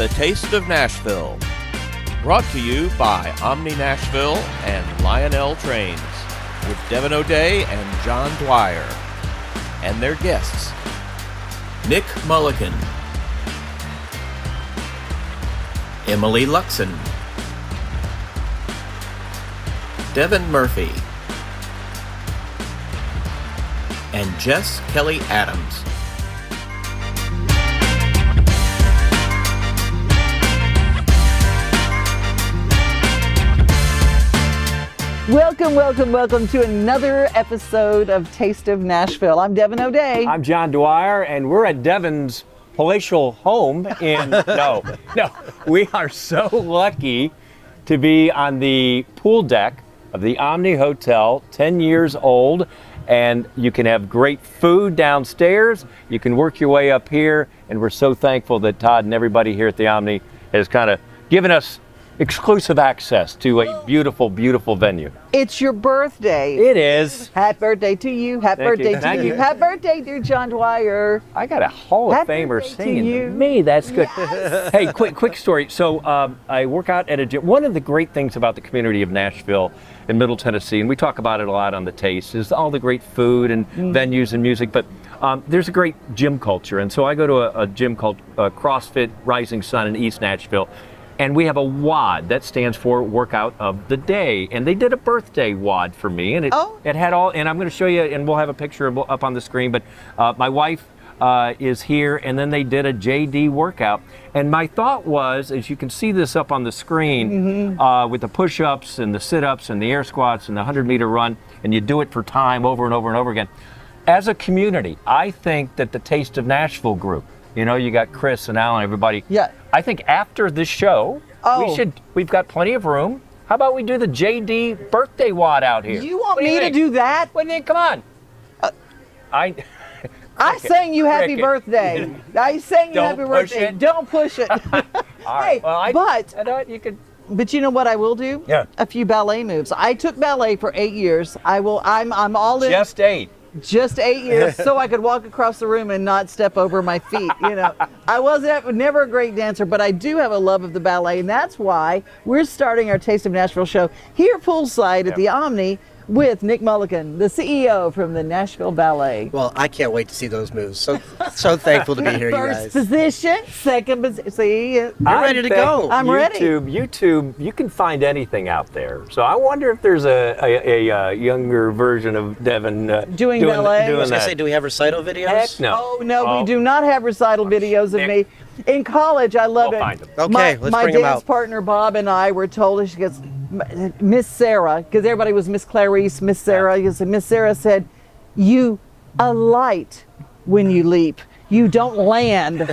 The Taste of Nashville. Brought to you by Omni Nashville and Lionel Trains with Devon O'Day and John Dwyer. And their guests, Nick Mullikin, Emily Luxen, Devon Murphy, and Jess Kellie Adams. Welcome to another episode of Taste of Nashville. I'm Devon O'Day. I'm John Dwyer, and we're at Devon's palatial home in, we are so lucky to be on the pool deck of the Omni Hotel, 10 years old, and you can have great food downstairs. You can work your way up here, and we're so thankful that Todd and everybody here at the Omni has kind of given us exclusive access to a beautiful, beautiful venue. It's your birthday. It is. Happy birthday to you. Happy birthday to you. Happy birthday, dear John Dwyer. I got a Hall of Famer singing to me. That's good. Yes. Hey, quick story. So I work out at a gym. One of the great things about the community of Nashville in Middle Tennessee, and we talk about it a lot on The Taste, is all the great food and venues and music, but there's a great gym culture. And so I go to a gym called CrossFit Rising Sun in East Nashville. And we have a WOD that stands for Workout of the Day, and they did a birthday WOD for me, and it had all. And I'm going to show you, and we'll have a picture up on the screen. But my wife is here, and then they did a JD workout. And my thought was, as you can see this up on the screen, with the push-ups and the sit-ups and the air squats and the 100-meter run, and you do it for time over and over and over again. As a community, I think that the Taste of Nashville group. You know, you got Chris and Alan, everybody. Yeah. I think after this show, we've got plenty of room. How about we do the JD birthday WOD out here? You want me to do that? What do you think? Come on. I sang you happy birthday. I sang you happy birthday. Don't push it. All right. Hey, well, you could. But you know what I will do? Yeah. A few ballet moves. I took ballet for 8 years. I'm all in. Just 8. Just 8 years, so I could walk across the room and not step over my feet. You know, I never a great dancer, but I do have a love of the ballet, and that's why we're starting our Taste of Nashville show here poolside at the Omni with Nick Mullikin, the CEO from the Nashville Ballet. Well, I can't wait to see those moves. So thankful to be here, you guys. First position, second position. See, you're ready to go. I'm ready. YouTube, you can find anything out there. So I wonder if there's a younger version of Devon doing ballet. I was going to say, do we have recital videos? Heck no. Oh, no, we do not have recital videos of me. In college, I loved it. Find them. Okay, let's bring them out. My dance partner, Bob, and I were told, she goes, Miss Sarah, because everybody was Miss Clarice, Miss Sarah. Miss Sarah said, you alight when you leap. You don't land.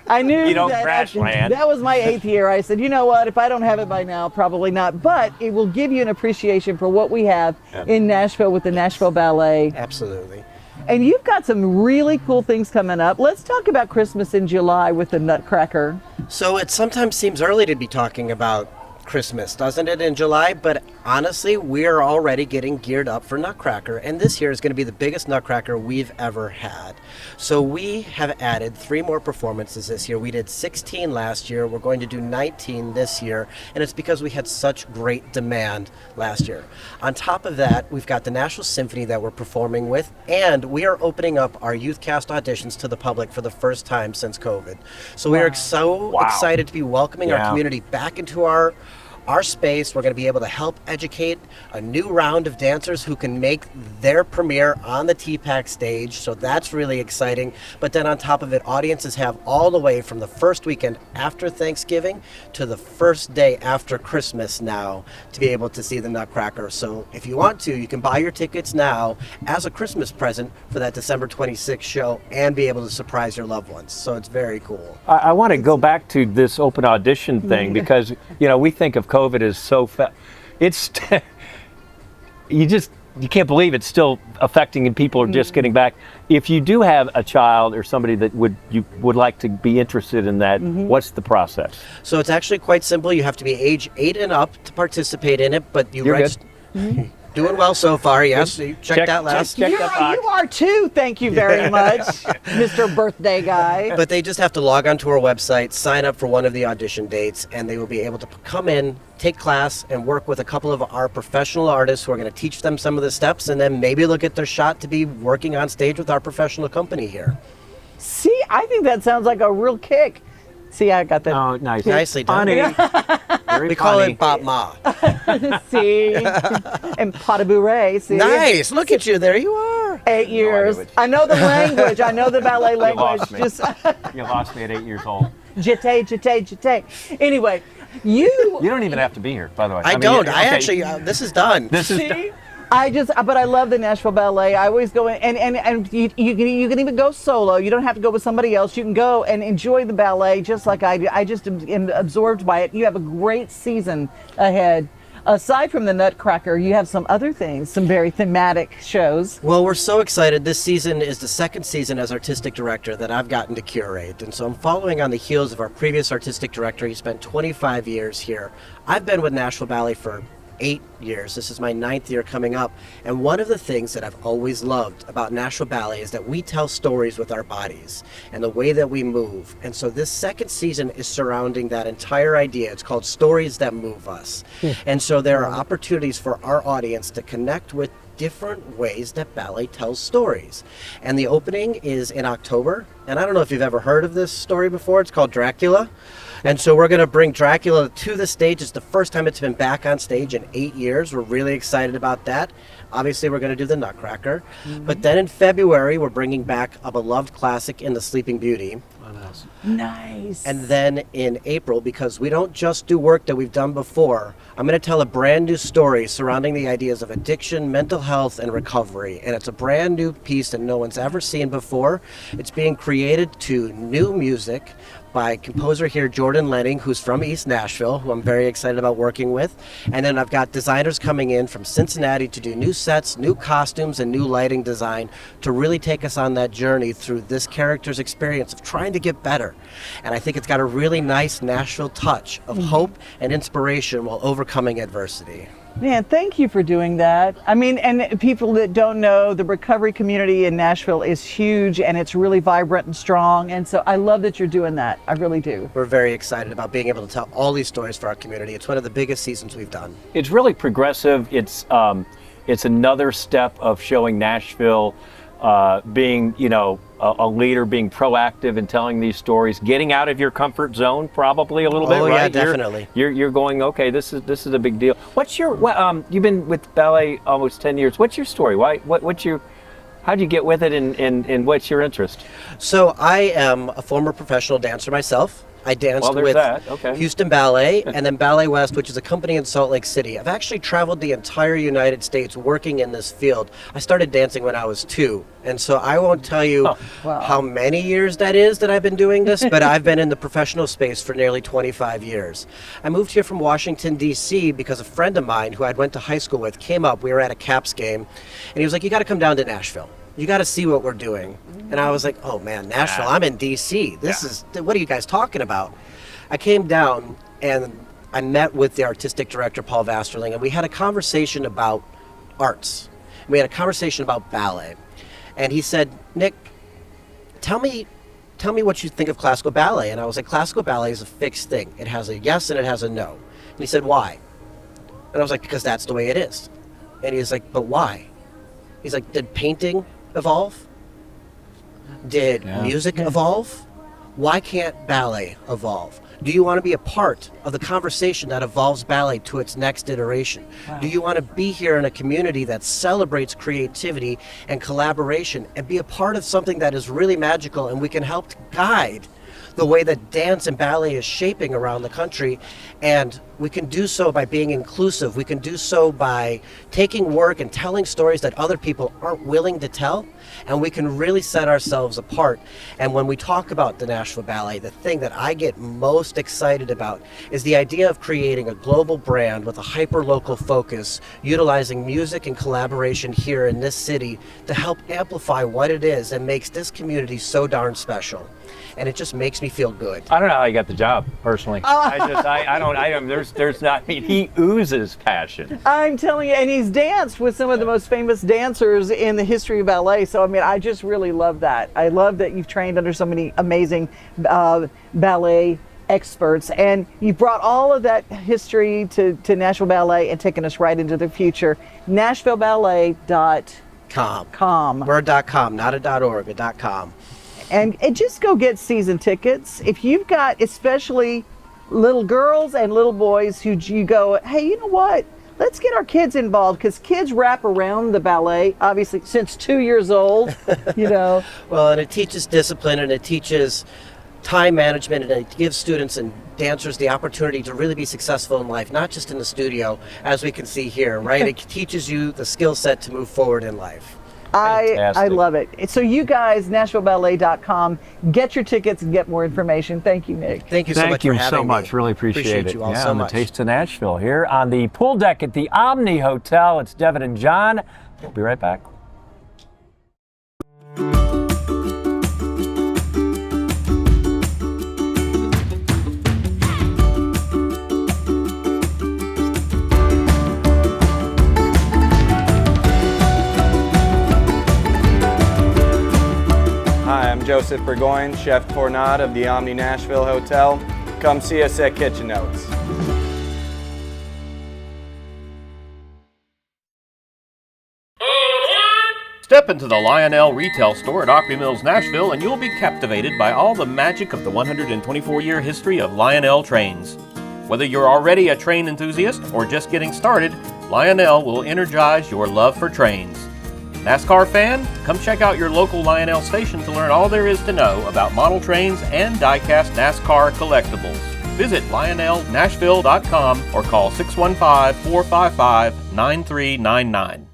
I knew you don't crash land. That was my 8th year. I said, you know what? If I don't have it by now, probably not. But it will give you an appreciation for what we have in Nashville with the Nashville Ballet. Absolutely. And you've got some really cool things coming up. Let's talk about Christmas in July with the Nutcracker. So it sometimes seems early to be talking about Christmas, doesn't it, in July? But honestly, we are already getting geared up for Nutcracker, and this year is going to be the biggest Nutcracker we've ever had. So we have added 3 more performances this year. We did 16 last year. We're going to do 19 this year, and it's because we had such great demand last year. On top of that, we've got the National Symphony that we're performing with, and we are opening up our youth cast auditions to the public for the first time since COVID. So we are so excited to be welcoming our community back into our space. We're going to be able to help educate a new round of dancers who can make their premiere on the TPAC stage. So that's really exciting. But then on top of it, audiences have all the way from the first weekend after Thanksgiving to the first day after Christmas now to be able to see the Nutcracker. So if you want to, you can buy your tickets now as a Christmas present for that December 26th show and be able to surprise your loved ones. So it's very cool. I want to go back to this open audition thing because, we think of COVID is so it's you can't believe it's still affecting and people are just getting back. If you do have a child or somebody that you would like to be interested in that, what's the process? So it's actually quite simple. You have to be age 8 and up to participate in it, but you register. Doing well so far, yes. Check that last. Check that box. You are too, thank you very much, Mr. Birthday Guy. But they just have to log onto our website, sign up for one of the audition dates, and they will be able to come in, take class, and work with a couple of our professional artists who are going to teach them some of the steps, and then maybe they'll get their shot to be working on stage with our professional company here. See, I think that sounds like a real kick. See, I got that. Oh, nice. Nicely done. Very We call funny. it Bob Ma. See, and pas de bourrée. See, Nice. Look at you. There you are. 8 years. what- I know the language. I know the ballet language. lost me. Just You lost me at 8 years old. jete. Anyway, you You don't even have to be here, by the way. I mean, don't. okay, I actually, this is done. This is see. But I love the Nashville Ballet. I always go in, and you can even go solo. You don't have to go with somebody else. You can go and enjoy the ballet just like I do. I just am absorbed by it. You have a great season ahead. Aside from the Nutcracker, you have some other things, some very thematic shows. Well, we're so excited. This season is the second season as artistic director that I've gotten to curate. And so I'm following on the heels of our previous artistic director. He spent 25 years here. I've been with Nashville Ballet for 8 years. This is my 9th year coming up. And one of the things that I've always loved about Nashville Ballet is that we tell stories with our bodies and the way that we move. And so this second season is surrounding that entire idea. It's called Stories That Move Us. And so there are opportunities for our audience to connect with different ways that ballet tells stories. And the opening is in October. And I don't know if you've ever heard of this story before. It's called Dracula. And so we're going to bring Dracula to the stage. It's the first time it's been back on stage in 8 years. We're really excited about that. Obviously, we're going to do the Nutcracker. But then in February, we're bringing back a beloved classic in The Sleeping Beauty. Nice. And then in April, because we don't just do work that we've done before, I'm going to tell a brand new story surrounding the ideas of addiction, mental health, and recovery. And it's a brand new piece that no one's ever seen before. It's being created to new music by composer here, Jordan Lenning, who's from East Nashville, who I'm very excited about working with. And then I've got designers coming in from Cincinnati to do new sets, new costumes, and new lighting design to really take us on that journey through this character's experience of trying to get better. And I think it's got a really nice Nashville touch of hope and inspiration while overcoming adversity. Man, thank you for doing that. I mean, and people that don't know, the recovery community in Nashville is huge and it's really vibrant and strong. And so I love that you're doing that. I really do. We're very excited about being able to tell all these stories for our community. It's one of the biggest seasons we've done. It's really progressive. It's another step of showing Nashville being, a leader, being proactive in telling these stories, getting out of your comfort zone, probably a little bit, Oh, right? yeah, definitely. You're going, okay, this is a big deal. What's your? You've been with ballet almost 10 years. What's your story? How'd you get with it, and what's your interest? So I am a former professional dancer myself. I danced there's with that. Okay. Houston Ballet and then Ballet West, which is a company in Salt Lake City. I've actually traveled the entire United States working in this field. I started dancing when I was 2. And so I won't tell you how many years that is that I've been doing this, but I've been in the professional space for nearly 25 years. I moved here from Washington, D.C. because a friend of mine who I went to high school with came up. We were at a Caps game, and he was like, you got to come down to Nashville. You got to see what we're doing. And I was like, oh man, Nashville, I'm in D.C. What are you guys talking about? I came down and I met with the artistic director, Paul Vasterling, and we had a conversation about arts. We had a conversation about ballet. And he said, Nick, tell me what you think of classical ballet. And I was like, classical ballet is a fixed thing. It has a yes and it has a no. And he said, why? And I was like, because that's the way it is. And he's like, but why? He's like, did painting evolve? Did music evolve? Why can't ballet evolve? Do you want to be a part of the conversation that evolves ballet to its next iteration? Wow. Do you want to be here in a community that celebrates creativity and collaboration and be a part of something that is really magical, and we can help guide the way that dance and ballet is shaping around the country? And we can do so by being inclusive. We can do so by taking work and telling stories that other people aren't willing to tell. And we can really set ourselves apart. And when we talk about the Nashville Ballet, the thing that I get most excited about is the idea of creating a global brand with a hyper-local focus, utilizing music and collaboration here in this city to help amplify what it is and makes this community so darn special. And it just makes me feel good. I don't know how you got the job, personally. I don't. There's there's not. I mean, he oozes passion. I'm telling you, and he's danced with some of the most famous dancers in the history of ballet. So, I mean, I just really love that. I love that you've trained under so many amazing ballet experts, and you brought all of that history to Nashville Ballet and taken us right into the future. NashvilleBallet.com. We're .com, not a .org, a .com. And just go get season tickets. If you've got especially little girls and little boys who you go, hey, you know what? Let's get our kids involved, because kids wrap around the ballet, obviously, since 2 years old, you know. Well, and it teaches discipline, and it teaches time management, and it gives students and dancers the opportunity to really be successful in life, not just in the studio, as we can see here, right? It teaches you the skill set to move forward in life. I love it. So you guys, NashvilleBallet.com, get your tickets and get more information. Thank you, Nick. Thank you so much for having me. Thank you so much. Really appreciate it. You all yeah, so on much. the Taste of Nashville here on the pool deck at the Omni Hotel. It's Devon and John. We'll be right back. Hi, I'm Joseph Burgoyne, Chef Tornado of the Omni Nashville Hotel. Come see us at Kitchen Notes. Step into the Lionel retail store at Opry Mills, Nashville, and you'll be captivated by all the magic of the 124-year history of Lionel trains. Whether you're already a train enthusiast or just getting started, Lionel will energize your love for trains. NASCAR fan? Come check out your local Lionel station to learn all there is to know about model trains and die-cast NASCAR collectibles. Visit LionelNashville.com or call 615-455-9399.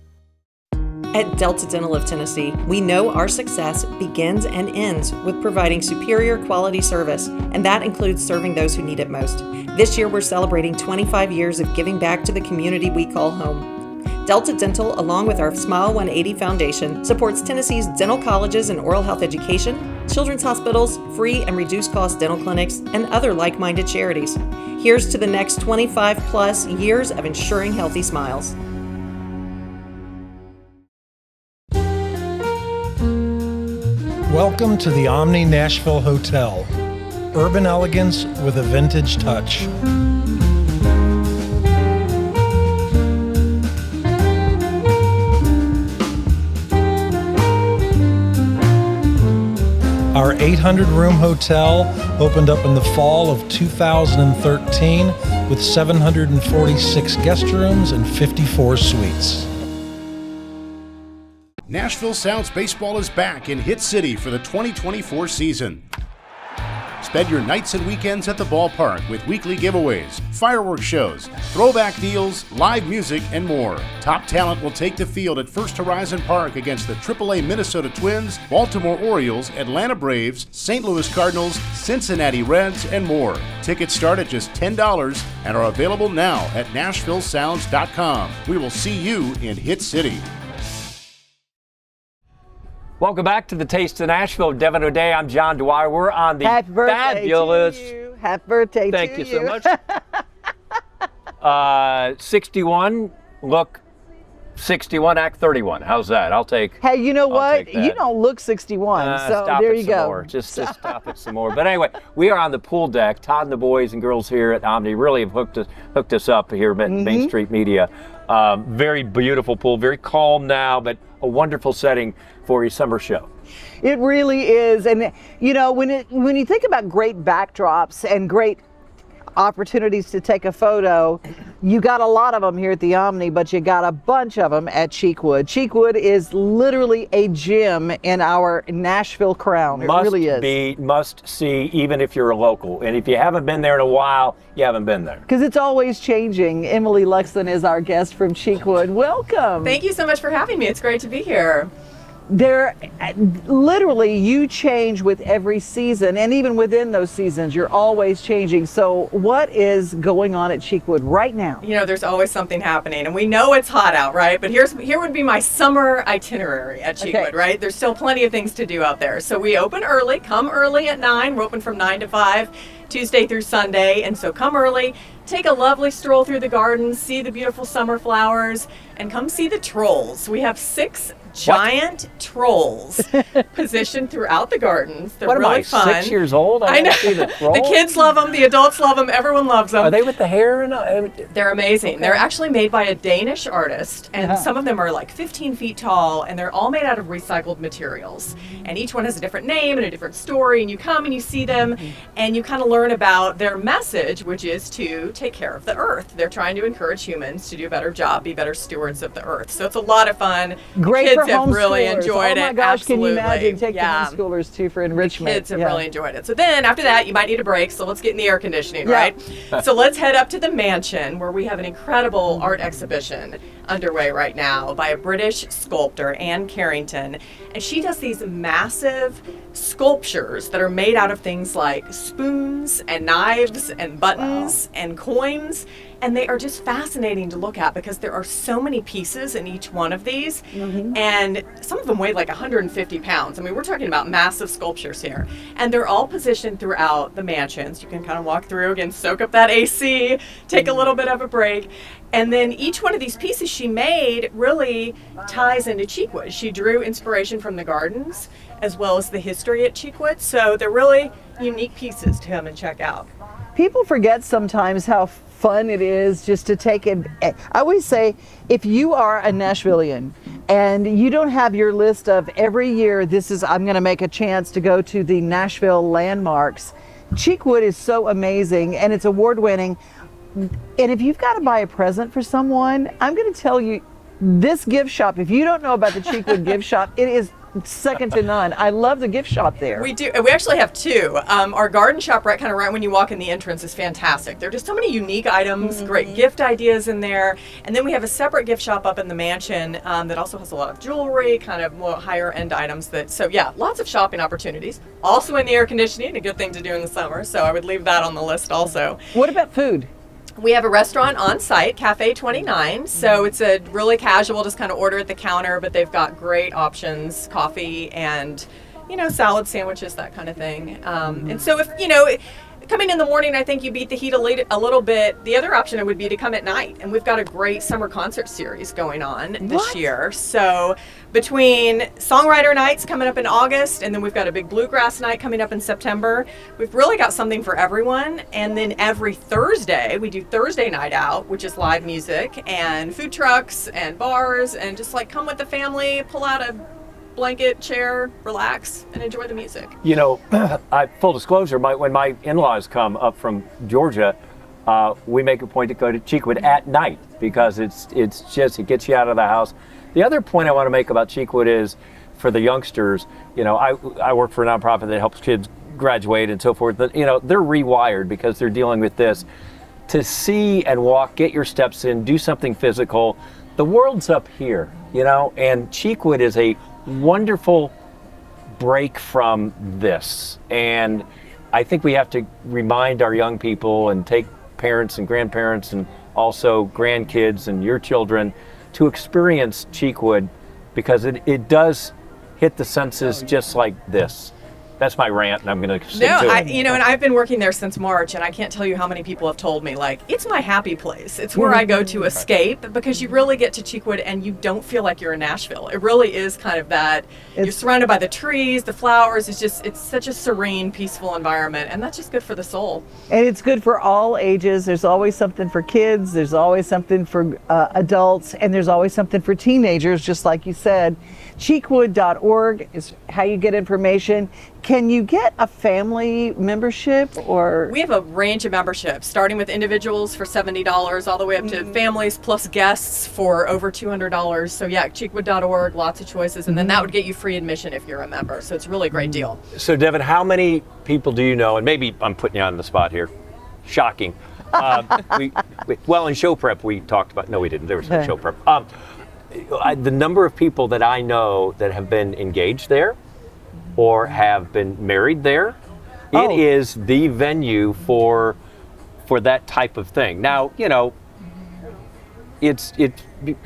At Delta Dental of Tennessee, we know our success begins and ends with providing superior quality service, and that includes serving those who need it most. This year, we're celebrating 25 years of giving back to the community we call home. Delta Dental, along with our Smile 180 Foundation, supports Tennessee's dental colleges and oral health education, children's hospitals, free and reduced cost dental clinics, and other like-minded charities. Here's to the next 25 plus years of ensuring healthy smiles. Welcome to the Omni Nashville Hotel. Urban elegance with a vintage touch. Our 800-room hotel opened up in the fall of 2013 with 746 guest rooms and 54 suites. Nashville Sounds Baseball is back in Hit City for the 2024 season. Spend your nights and weekends at the ballpark with weekly giveaways, fireworks shows, throwback deals, live music, and more. Top talent will take the field at First Horizon Park against the AAA Minnesota Twins, Baltimore Orioles, Atlanta Braves, St. Louis Cardinals, Cincinnati Reds, and more. Tickets start at just $10 and are available now at NashvilleSounds.com. We will see you in Hit City. Welcome back to the Taste of Nashville. Devon O'Day, I'm John Dwyer. We're on the Happy birthday fabulous. to you. Happy birthday Thank to you so much. 61, look 61, act 31. How's that? I'll take. Hey, you know what? take that. You don't look 61, so stop there it you some go. More. Just stop it some more. But anyway, we are on the pool deck. Todd and the boys and girls here at Omni really have hooked us up here at Main Street Media. Very beautiful pool, very calm now, but a wonderful setting for a summer show. It really is. And you know, when you think about great backdrops and great opportunities to take a photo, you got a lot of them here at the Omni, but you got a bunch of them at Cheekwood. Cheekwood is literally a gem in our Nashville crown. It really is. Must see, even if you're a local. And if you haven't been there in a while, you haven't been there. Because it's always changing. Emily Luxen is our guest from Cheekwood. Welcome. Thank you so much for having me. It's great to be here. There, literally, you change with every season, and even within those seasons, you're always changing. So what is going on at Cheekwood right now? You know, there's always something happening, and we know it's hot out, right? But here would be my summer itinerary at Cheekwood, right? There's still plenty of things to do out there. So we open early, come early at 9. We're open from 9 to 5. Tuesday through Sunday. And so come early, take a lovely stroll through the gardens, see the beautiful summer flowers, and come see the trolls. We have 6 giant trolls positioned throughout the gardens. They're what am really I, fun. 6 years old? I know. See the trolls? The kids love them. The adults love them. Everyone loves them. Are they with the hair? They're amazing. Okay. They're actually made by a Danish artist, and Uh-huh. some of them are like 15 feet tall, and they're all made out of recycled materials. And each one has a different name and a different story, and you come and you see them, and you kind of learn about their message, which is to take care of the earth. They're trying to encourage humans to do a better job, be better stewards of the earth. So it's a lot of fun. Great Kids for have really homeschoolers. enjoyed oh my it. gosh, Absolutely. can you imagine? Take Yeah. the homeschoolers too for enrichment. Kids have Yeah. really enjoyed it. So then after that, you might need a break. So let's get in the air conditioning, Yeah. right? So let's head up to the mansion where we have an incredible art exhibition underway right now by a British sculptor, Anne Carrington. And she does these massive sculptures that are made out of things like spoons and knives and buttons and coins. And they are just fascinating to look at because there are so many pieces in each one of these. And some of them weigh like 150 pounds. I mean, we're talking about massive sculptures here. And they're all positioned throughout the mansions. You can kind of walk through, again, soak up that AC, take a little bit of a break. And then each one of these pieces she made really ties into Cheekwood. She drew inspiration from the gardens as well as the history at Cheekwood. So they're really unique pieces to come and check out. People forget sometimes how fun it is just to take it. I always say, if you are a Nashvilleian and you don't have your list of every year, I'm going to make a chance to go to the Nashville landmarks. Cheekwood is so amazing and it's award winning. And if you've got to buy a present for someone, I'm going to tell you, this gift shop, if you don't know about the Cheekwood gift shop, it is second to none. I love the gift shop there. We do. We actually have 2. Our garden shop, right when you walk in the entrance, is fantastic. There are just so many unique items, great gift ideas in there. And then we have a separate gift shop up in the mansion that also has a lot of jewelry, kind of more higher end items. So yeah, lots of shopping opportunities. Also in the air conditioning, a good thing to do in the summer. So I would leave that on the list also. What about food? We have a restaurant on site, Cafe 29. So it's a really casual, just kind of order at the counter, but they've got great options, coffee and, salad sandwiches, that kind of thing. And so if, coming in the morning, I think you beat the heat a little bit. The other option would be to come at night. And we've got a great summer concert series going on this year. So between songwriter nights coming up in August, and then we've got a big bluegrass night coming up in September, we've really got something for everyone. And then every Thursday, we do Thursday night out, which is live music and food trucks and bars, and just like come with the family, pull out a blanket, chair, relax, and enjoy the music. Full disclosure, when my in-laws come up from Georgia, we make a point to go to Cheekwood at night because it gets you out of the house. The other point I want to make about Cheekwood is for the youngsters, I work for a nonprofit that helps kids graduate and so forth. They're rewired because they're dealing with this. To see and walk, get your steps in, do something physical. The world's up here, and Cheekwood is a wonderful break from this. And I think we have to remind our young people and take parents and grandparents and also grandkids and your children to experience Cheekwood because it does hit the senses just like this. That's my rant, and I'm going to stick to it. And I've been working there since March, and I can't tell you how many people have told me, it's my happy place. It's where I go to escape, because you really get to Cheekwood and you don't feel like you're in Nashville. It really is kind of that. You're surrounded by the trees, the flowers. It's such a serene, peaceful environment, and that's just good for the soul. And it's good for all ages. There's always something for kids. There's always something for adults, and there's always something for teenagers, just like you said. Cheekwood.org is how you get information. Can you get a family membership or? We have a range of memberships, starting with individuals for $70 all the way up to families plus guests for over $200. So yeah, Cheekwood.org, lots of choices. And then that would get you free admission if you're a member. So it's a really great deal. So Devon, how many people do you know, and maybe I'm putting you on the spot here, shocking. In show prep we talked about, no we didn't, there was no show prep. The number of people that I know that have been engaged there or have been married there, it is the venue for that type of thing. Now, it's you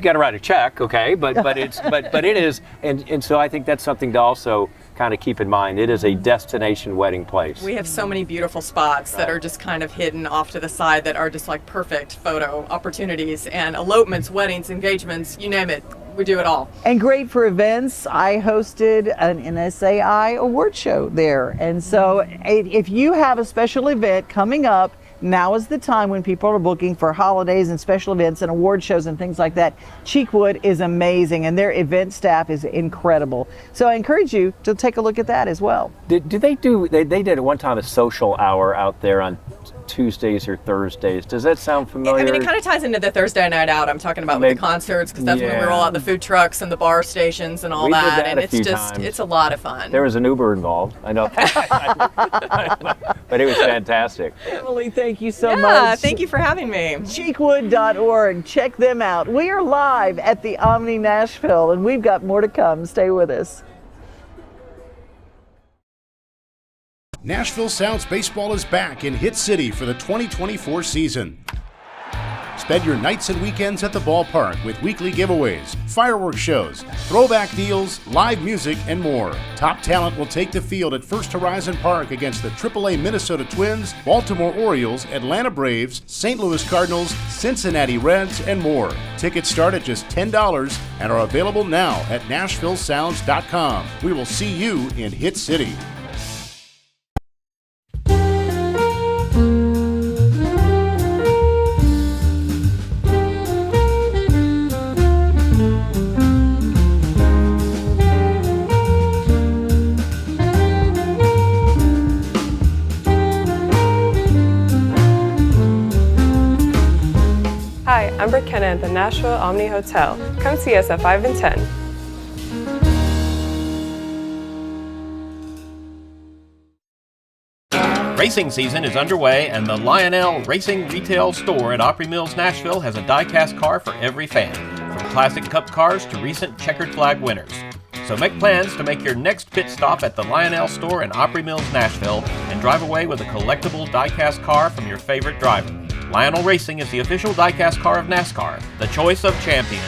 got to write a check, okay, but it is, and so I think that's something to also kind of keep in mind, it is a destination wedding place. We have so many beautiful spots that are just kind of hidden off to the side that are just like perfect photo opportunities, and elopements, weddings, engagements, you name it. We do it all. And great for events. I hosted an NSAI award show there. And so if you have a special event coming up, now is the time when people are booking for holidays and special events and award shows and things like that. Cheekwood is amazing, and their event staff is incredible. So I encourage you to take a look at that as well. They did at one time a social hour out there on Tuesdays or Thursdays. Does that sound familiar? I mean, it kind of ties into the Thursday night out I'm talking about with the concerts, because that's when we roll out the food trucks and the bar stations and all that. And it's a lot of fun. There was an Uber involved, I know. But it was fantastic. Emily, thank you so much. Yeah, thank you for having me. Cheekwood.org. Check them out. We are live at the Omni Nashville, and we've got more to come. Stay with us. Nashville Sounds Baseball is back in Hit City for the 2024 season. Spend your nights and weekends at the ballpark with weekly giveaways, fireworks shows, throwback deals, live music, and more. Top talent will take the field at First Horizon Park against the AAA Minnesota Twins, Baltimore Orioles, Atlanta Braves, St. Louis Cardinals, Cincinnati Reds, and more. Tickets start at just $10 and are available now at NashvilleSounds.com. We will see you in Hit City. Hi, I'm McKenna at the Nashville Omni Hotel. Come see us at 5 and 10. Racing season is underway, and the Lionel Racing Retail Store at Opry Mills, Nashville has a die-cast car for every fan, from classic cup cars to recent checkered flag winners. So make plans to make your next pit stop at the Lionel store in Opry Mills, Nashville, and drive away with a collectible die-cast car from your favorite driver. Lionel Racing is the official die-cast car of NASCAR, the choice of champions.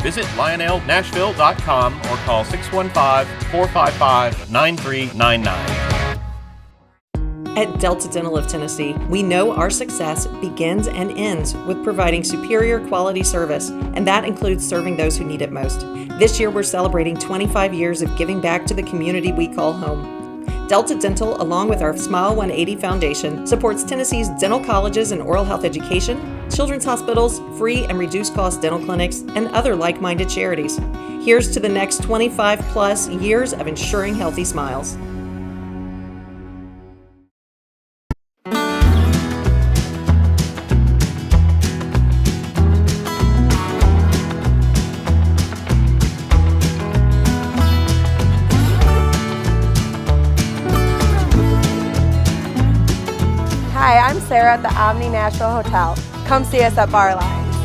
Visit LionelNashville.com or call 615-455-9399. At Delta Dental of Tennessee, we know our success begins and ends with providing superior quality service, and that includes serving those who need it most. This year, we're celebrating 25 years of giving back to the community we call home. Delta Dental, along with our Smile 180 Foundation, supports Tennessee's dental colleges and oral health education, children's hospitals, free and reduced cost dental clinics, and other like-minded charities. Here's to the next 25 plus years of ensuring healthy smiles. Hi, I'm Sarah at the Omni Nashville Hotel. Come see us at Bar Lines.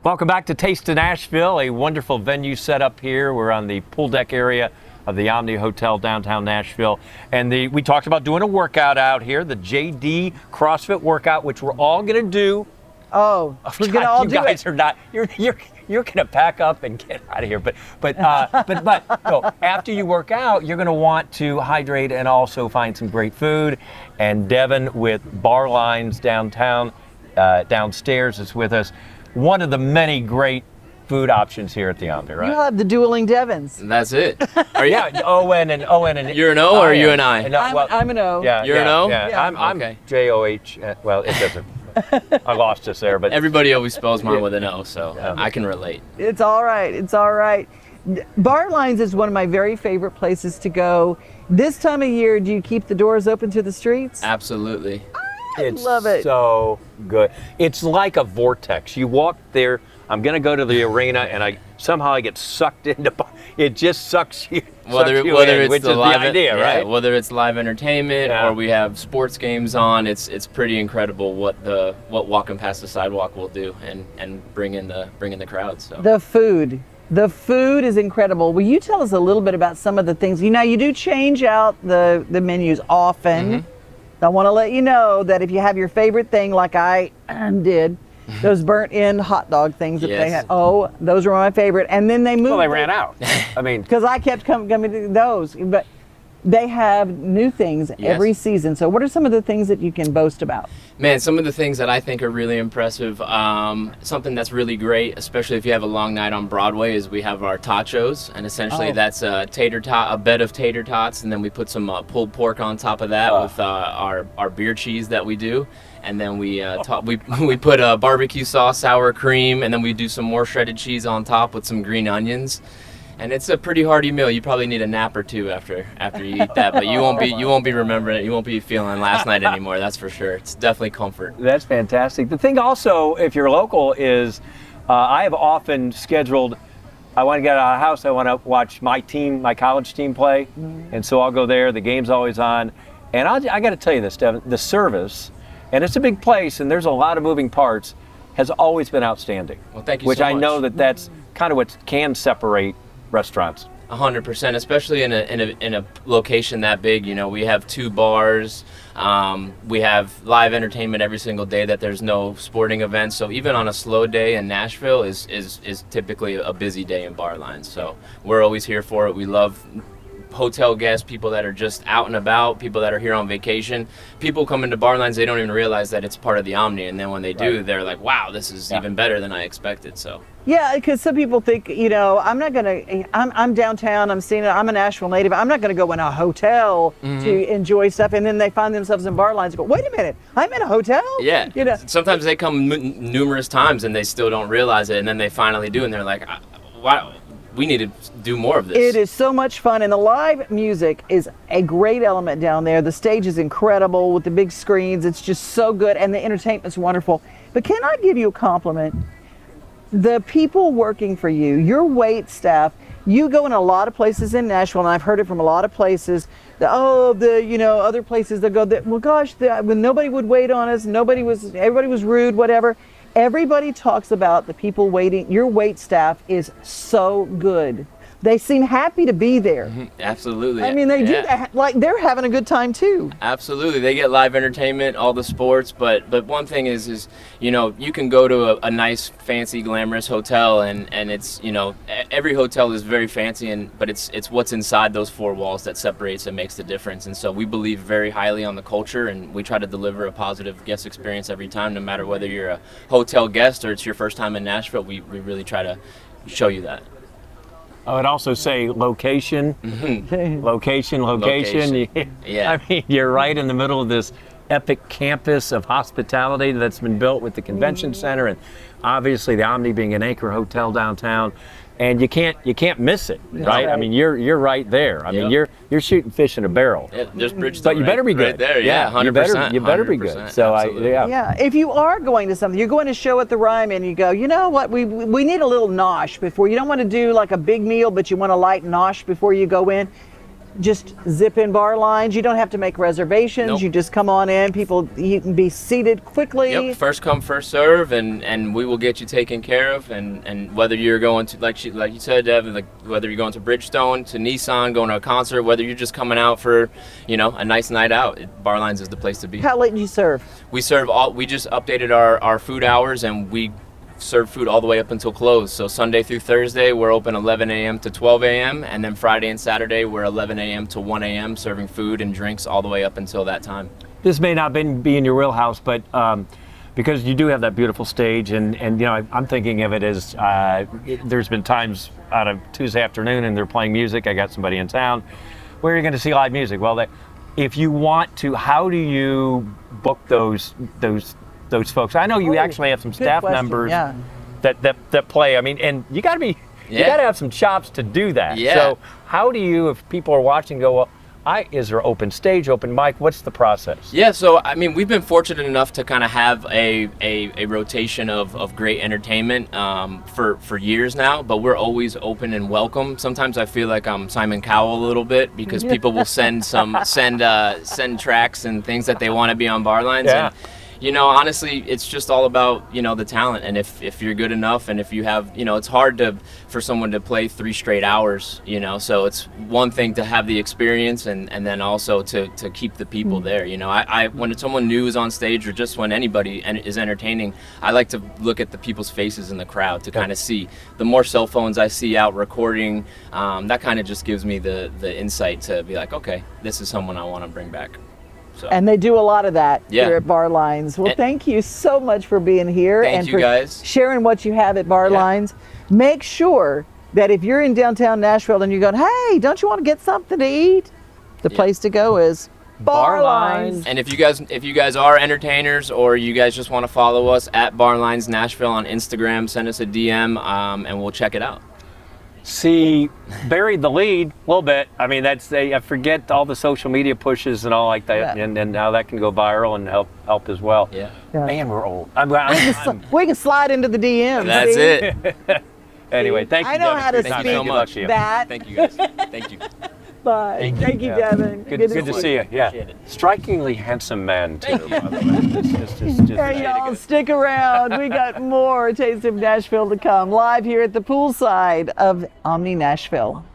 Welcome back to Taste of Nashville, a wonderful venue set up here. We're on the pool deck area of the Omni Hotel downtown Nashville. And we talked about doing a workout out here, the JD CrossFit workout, which we're all going to do. Oh, we're going to all do it. You guys are not, you're going to pack up and get out of here. But no, after you work out, you're going to want to hydrate and also find some great food. And Devon with Bar Lines downtown, downstairs is with us. One of the many great food options here at the Omni, right? You have the dueling Devons. That's it. Yeah, Owen and you're an O or you and I? I'm an O. Yeah, you're an O? Yeah. I'm okay. J-O-H. Well, it doesn't. I lost us there, but everybody always spells mine with an O, so I can relate. It's all right. It's all right. Bar Lines is one of my very favorite places to go. This time of year, do you keep the doors open to the streets? Absolutely. It's love it. So good. It's like a vortex. You walk there. I'm going to go to the arena, and I get sucked into. It just sucks you. Whether in, it's which the is live the idea, right? Whether it's live entertainment or we have sports games on, it's pretty incredible what walking past the sidewalk will do and bring in the crowd. So the food is incredible. Will you tell us a little bit about some of the things? You do change out the menus often. I want to let you know that if you have your favorite thing, like I did, those burnt-in hot dog things that they Yes. had. Oh, those were my favorite. And then they moved. Well, they ran out. I mean, Because I kept coming to those, but they have new things Yes. every season. So what are some of the things that you can boast about? Man, some of the things that I think are really impressive, something that's really great, especially if you have a long night on Broadway, is we have our tachos, and essentially that's a bed of tater tots, and then we put some pulled pork on top of that with our beer cheese that we do, and then we put barbecue sauce, sour cream, and then we do some more shredded cheese on top with some green onions. And it's a pretty hearty meal. You probably need a nap or two after you eat that, but you won't be remembering it. You won't be feeling last night anymore. That's for sure. It's definitely comfort. that's fantastic. The thing also, if you're local, is I have often scheduled. I want to get out of the house. I want to watch my college team play, and so I'll go there. The game's always on, and I got to tell you this, Devon. The service, and it's a big place, and there's a lot of moving parts, has always been outstanding. Well, thank you Which so I much. know that's kind of what can separate restaurants. 100%, especially in a location that big. You know, we have 2 bars. We have live entertainment every single day that there's no sporting events. So even on a slow day in Nashville is typically a busy day in bar lines. So we're always here for it. We love hotel guests, people that are just out and about, people that are here on vacation. People come into bar lines, they don't even realize that it's part of the Omni, and then when they do, they're like, wow, this is even better than I expected. So Yeah, because some people think, I'm downtown, I'm a Nashville native, I'm not going to go in a hotel to enjoy stuff, and then they find themselves in bar lines and go, wait a minute, I'm in a hotel? yeah, sometimes they come numerous times and they still don't realize it, and then they finally do, and they're like, wow, we need to do more of this. It is so much fun, and the live music is a great element down there. The stage is incredible with the big screens. It's just so good, and the entertainment's wonderful. But can I give you a compliment? The people working for you, your wait staff, you go in a lot of places in Nashville, and I've heard it from a lot of places, other places that go, when nobody would wait on us, everybody was rude, whatever. Everybody talks about the people waiting. Your wait staff is so good. They seem happy to be there. Absolutely. I mean, they do that, like they're having a good time too. Absolutely. They get live entertainment, all the sports, but one thing is you can go to a nice, fancy, glamorous hotel, and it's, every hotel is very fancy, but it's what's inside those 4 walls that separates and makes the difference. And so we believe very highly on the culture, and we try to deliver a positive guest experience every time, no matter whether you're a hotel guest or it's your first time in Nashville. We really try to show you that. I would also say location, location. Yeah. I mean, you're right in the middle of this epic campus of hospitality that's been built with the convention center, and obviously the Omni being an anchor hotel downtown, and you can't miss it, right? I mean, you're right there. I mean, you're shooting fish in a barrel. Yeah, there's Bridgestone. But you better be good. Right there, yeah, 100%. You better be good. So Yeah, if you are going to something, you're going to show at the Ryman, you go, you know what, we need a little nosh before. You don't want to do like a big meal, but you want a light nosh before you go in. Just zip in bar lines. You don't have to make reservations. Nope. You just come on in. You can be seated quickly. Yep, first come, first serve, and we will get you taken care of. And whether you're going to, like you said, Devon, whether you're going to Bridgestone, to Nissan, going to a concert, whether you're just coming out for, a nice night out, Bar Lines is the place to be. How late do you serve? We just updated our food hours, and we serve food all the way up until close. So Sunday through Thursday, we're open 11 a.m. to 12 a.m. And then Friday and Saturday, we're 11 a.m. to 1 a.m. serving food and drinks all the way up until that time. This may not be in your wheelhouse, but because you do have that beautiful stage, and I'm thinking of it as there's been times on a Tuesday afternoon and they're playing music. I got somebody in town. Where are you going to see live music? Well, if you want to, how do you book those folks? I know you actually have some staff members that play. I mean, and you got to have some chops to do that. Yeah. So how do you, if people are watching, go, well, is there open stage, open mic? What's the process? Yeah, so I mean, we've been fortunate enough to kind of have a rotation of great entertainment for years now, but we're always open and welcome. Sometimes I feel like I'm Simon Cowell a little bit, because people will send tracks and things that they want to be on Bar Lines. Yeah. And You know, honestly, it's just all about, you know, the talent. And if you're good enough, and if you have, you know, it's hard for someone to play 3 straight hours, you know. So it's one thing to have the experience, and then also to keep the people there. You know, I when someone new is on stage, or just when anybody is entertaining, I like to look at the people's faces in the crowd to kind of see. The more cell phones I see out recording, that kind of just gives me the insight to be like, okay, this is someone I want to bring back. So. And they do a lot of that here at Bar Lines. Well, thank you so much for being here and for sharing what you have at Bar Lines. Make sure that if you're in downtown Nashville and you're going, hey, don't you want to get something to eat? The place to go is Bar Lines. And if you guys are entertainers, or you guys just want to follow us at Bar Lines Nashville on Instagram, send us a DM, and we'll check it out. See, buried the lead a little bit. I mean, I forget all the social media pushes and all like that, and now that can go viral and help as well. Yeah. Man, we're old. We can slide into the DMs. That's it. Anyway, thank you. I know how to Thank you so much. that. Thank you guys. Thank you. Bye. Thank you, Devon. Good to see you. Yeah. Strikingly handsome man, too, by the way. Hey, y'all, stick around. We got more Taste of Nashville to come, live here at the poolside of Omni Nashville.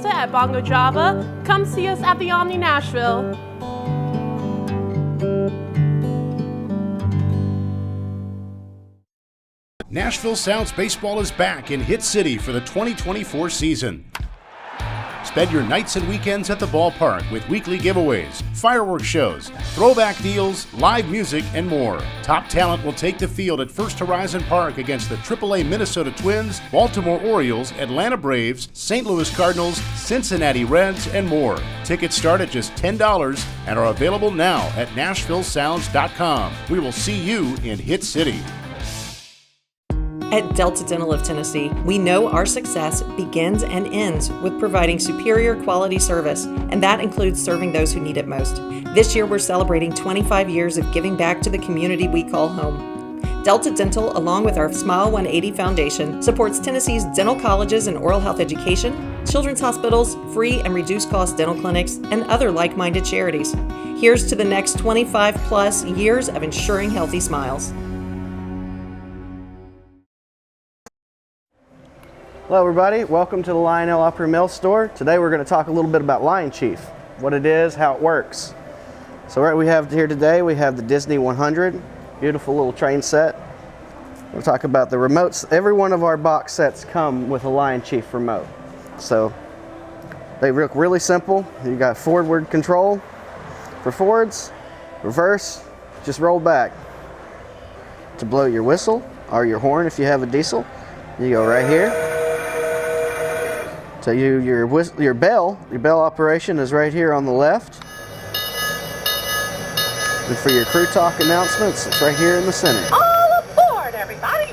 At Bongo Java. Come see us at the Omni Nashville. Nashville Sounds Baseball is back in Hit City for the 2024 season. Spend your nights and weekends at the ballpark with weekly giveaways, fireworks shows, throwback deals, live music, and more. Top talent will take the field at First Horizon Park against the AAA Minnesota Twins, Baltimore Orioles, Atlanta Braves, St. Louis Cardinals, Cincinnati Reds, and more. Tickets start at just $10 and are available now at NashvilleSounds.com. We will see you in Hit City. At Delta Dental of Tennessee, we know our success begins and ends with providing superior quality service, and that includes serving those who need it most. This year, we're celebrating 25 years of giving back to the community we call home. Delta Dental, along with our Smile 180 Foundation, supports Tennessee's dental colleges and oral health education, children's hospitals, free and reduced cost dental clinics, and other like-minded charities. Here's to the next 25 plus years of ensuring healthy smiles. Hello everybody, welcome to the Lionel Upper Mill store. Today we're going to talk a little bit about Lion Chief, what it is, how it works. So what we have here today, we have the Disney 100, beautiful little train set. We'll talk about the remotes. Every one of our box sets come with a Lion Chief remote. So they look really simple. You got forward control for forwards, reverse, just roll back. To blow your whistle or your horn if you have a diesel, you go right here. So your bell operation is right here on the left. And for your crew talk announcements, it's right here in the center. All aboard, everybody!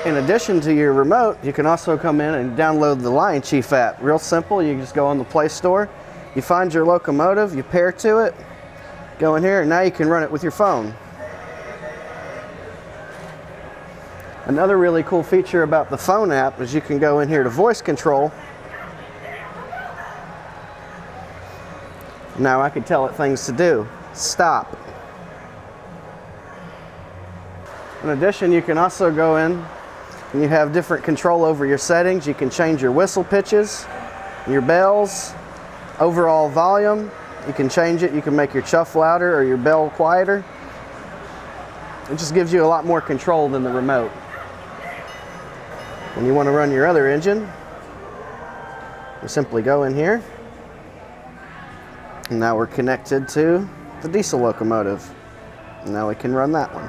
In addition to your remote, you can also come in and download the Lion Chief app. Real simple, you just go on the Play Store, you find your locomotive, you pair to it, go in here, and now you can run it with your phone. Another really cool feature about the phone app is you can go in here to voice control. Now I can tell it things to do. Stop. In addition, you can also go in and you have different control over your settings. You can change your whistle pitches, your bells, overall volume. You can change it. You can make your chuff louder or your bell quieter. It just gives you a lot more control than the remote. When you want to run your other engine, you simply go in here. And now we're connected to the diesel locomotive. And now we can run that one.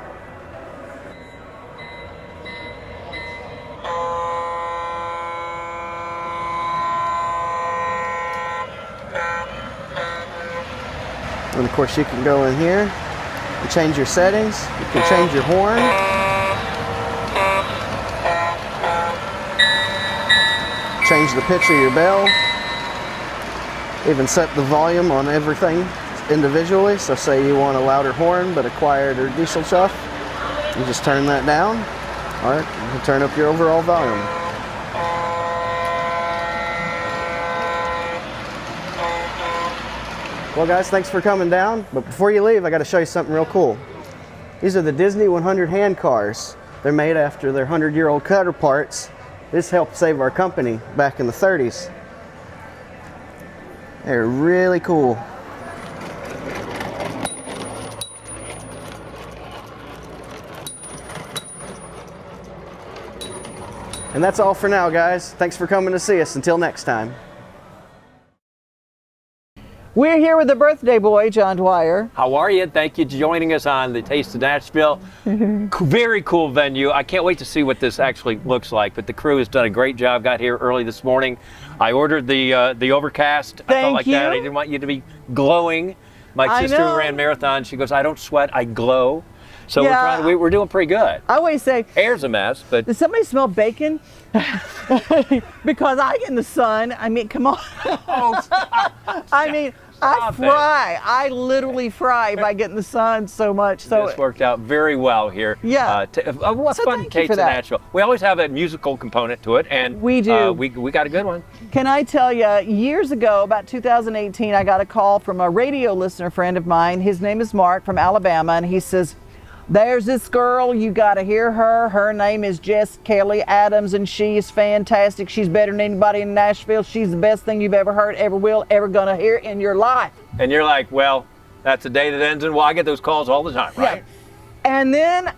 And of course you can go in here and change your settings. You can change your horn. Change the pitch of your bell. Even set the volume on everything individually. So say you want a louder horn but a quieter diesel chuff, you just turn that down. Or you can turn up your overall volume. Well guys, thanks for coming down. But before you leave, I got to show you something real cool. These are the Disney 100 hand cars. They're made after their 100-year-old counterparts. This helped save our company back in the 30s. They're really cool. And that's all for now, guys. Thanks for coming to see us. Until next time. We're here with the birthday boy, John Dwyer. How are you? Thank you for joining us on the Taste of Nashville. Very cool venue. I can't wait to see what this actually looks like, but the crew has done a great job. Got here early this morning. I ordered the overcast. I felt like that. I didn't want you to be glowing. My sister who ran marathon, she goes, I don't sweat, I glow. So we're doing pretty good. I always say, air's a mess, but. Does somebody smell bacon? Because I get in the sun. I mean, come on. I mean, I fry. I literally fry by getting the sun so much. So this worked out very well here. Yeah. What's fun Taste of Nashville? We always have a musical component to it, and we do. We got a good one. Can I tell you, years ago, about 2018, I got a call from a radio listener friend of mine. His name is Mark from Alabama, and he says, there's this girl, you got to hear her. Her name is Jess Kellie Adams, and she is fantastic. She's better than anybody in Nashville. She's the best thing you've ever heard, ever will, ever gonna hear in your life. And you're like, well, that's a day that ends in, well, I get those calls all the time, right? Yeah. And then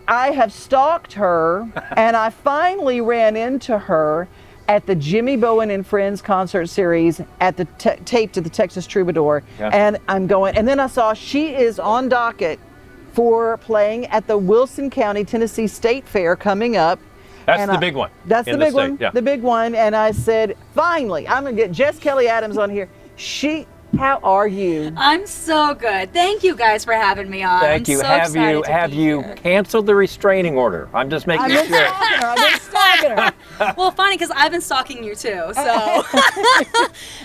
I have stalked her, and I finally ran into her at the Jimmy Bowen and Friends concert series at the taped at the Texas Troubadour. Yeah. And I'm going, and then I saw she is on docket for playing at the Wilson County, Tennessee State Fair coming up. That's the big one. That's the big one, the big one. And I said, finally, I'm gonna get Jess Kellie Adams on here. How are you? I'm so good. Thank you guys for having me on. Thank you. Have you canceled the restraining order? I'm just making sure. I've been stalking her. Well, funny because I've been stalking you too. So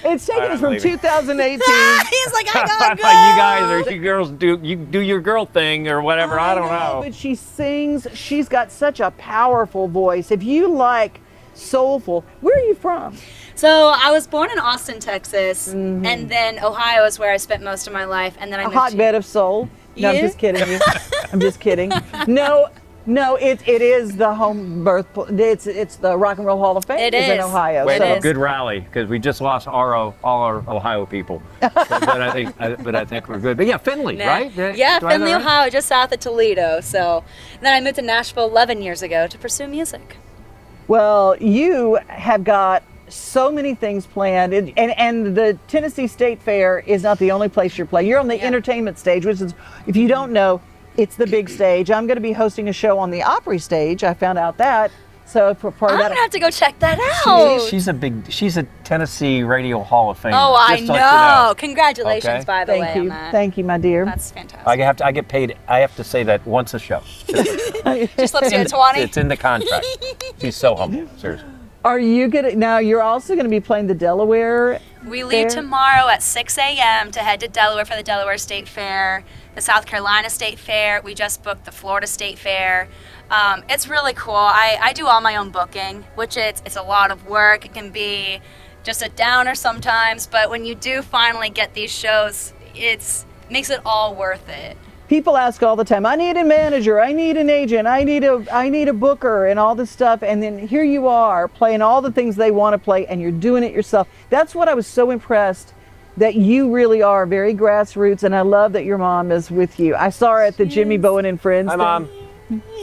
it's taken us from 2018. He's like, I gotta go. You guys or you girls do your girl thing or whatever. I don't know. But she sings. She's got such a powerful voice. If you like soulful, where are you from? So I was born in Austin, Texas, and then Ohio is where I spent most of my life, and then I moved to hotbed of soul. No, I'm just kidding. I'm just kidding. No, it is the home birth. It's the Rock and Roll Hall of Fame. It is in Ohio. Good rally because we just lost all our Ohio people. but I think we're good. But yeah, Findlay, right? Yeah, Findlay, Ohio, just south of Toledo. So then I moved to Nashville 11 years ago to pursue music. Well, you have got so many things planned, and the Tennessee State Fair is not the only place you're playing. You're on the entertainment stage, which is, if you don't know, it's the big stage. I'm going to be hosting a show on the Opry stage. I found out that. So for part of that, I'm gonna have to go check that out. She's a Tennessee Radio Hall of Fame. Oh, I know. Congratulations, by the way. Thank you. On that. Thank you, my dear. That's fantastic. I get paid. I have to say that once a show. Just slips you a 20. It's in the contract. She's so humble. Seriously. Are you gonna now? You're also going to be playing the Delaware. We leave tomorrow at 6 a.m. to head to Delaware for the Delaware State Fair, the South Carolina State Fair. We just booked the Florida State Fair. It's really cool. I do all my own booking, which it's a lot of work. It can be just a downer sometimes, but when you do finally get these shows, it makes it all worth it. People ask all the time, I need a manager, I need an agent, I need a booker and all this stuff, and then here you are playing all the things they want to play and you're doing it yourself. That's what I was so impressed, that you really are very grassroots, and I love that your mom is with you. I saw her at the Jimmy Bowen and Friends. Hi, Mom.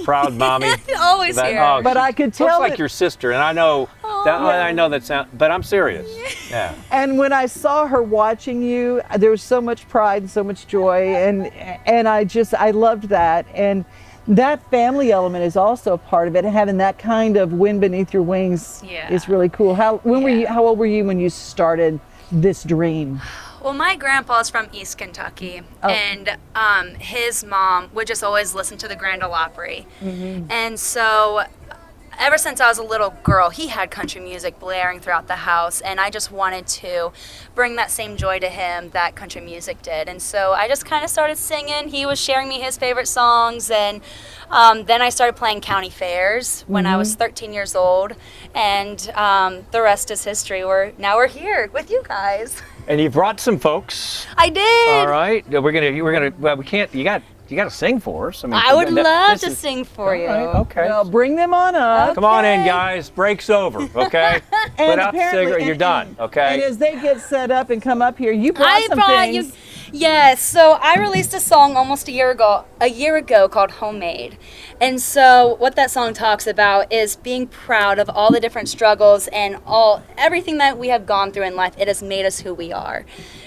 Proud mommy. Always here. Oh, but I could tell looks like your sister, and I know that sound, but I'm serious. Yeah. And when I saw her watching you, there was so much pride and so much joy, and I loved that. And that family element is also a part of it, and having that kind of wind beneath your wings is really cool. How old were you when you started this dream? Well, my grandpa's from East Kentucky, Oh. and his mom would just always listen to the Grand Ole Opry. Mm-hmm. And so ever since I was a little girl, he had country music blaring throughout the house, and I just wanted to bring that same joy to him that country music did. And so I just kind of started singing. He was sharing me his favorite songs, and then I started playing county fairs when I was 13 years old, and the rest is history. Now we're here with you guys. And you brought some folks. I did. All right. We're gonna. Well, we can't. You got to sing for us. I would love to sing for you. Right, okay. Well, bring them on up. Come on in, guys. Break's over. Okay. And Put out the apparently- cigarette. You're done. Okay. And as they get set up and come up here, you brought some things. Yes, so I released a song almost a year ago called Homemade. And so what that song talks about is being proud of all the different struggles and everything that we have gone through in life. It has made us who we are.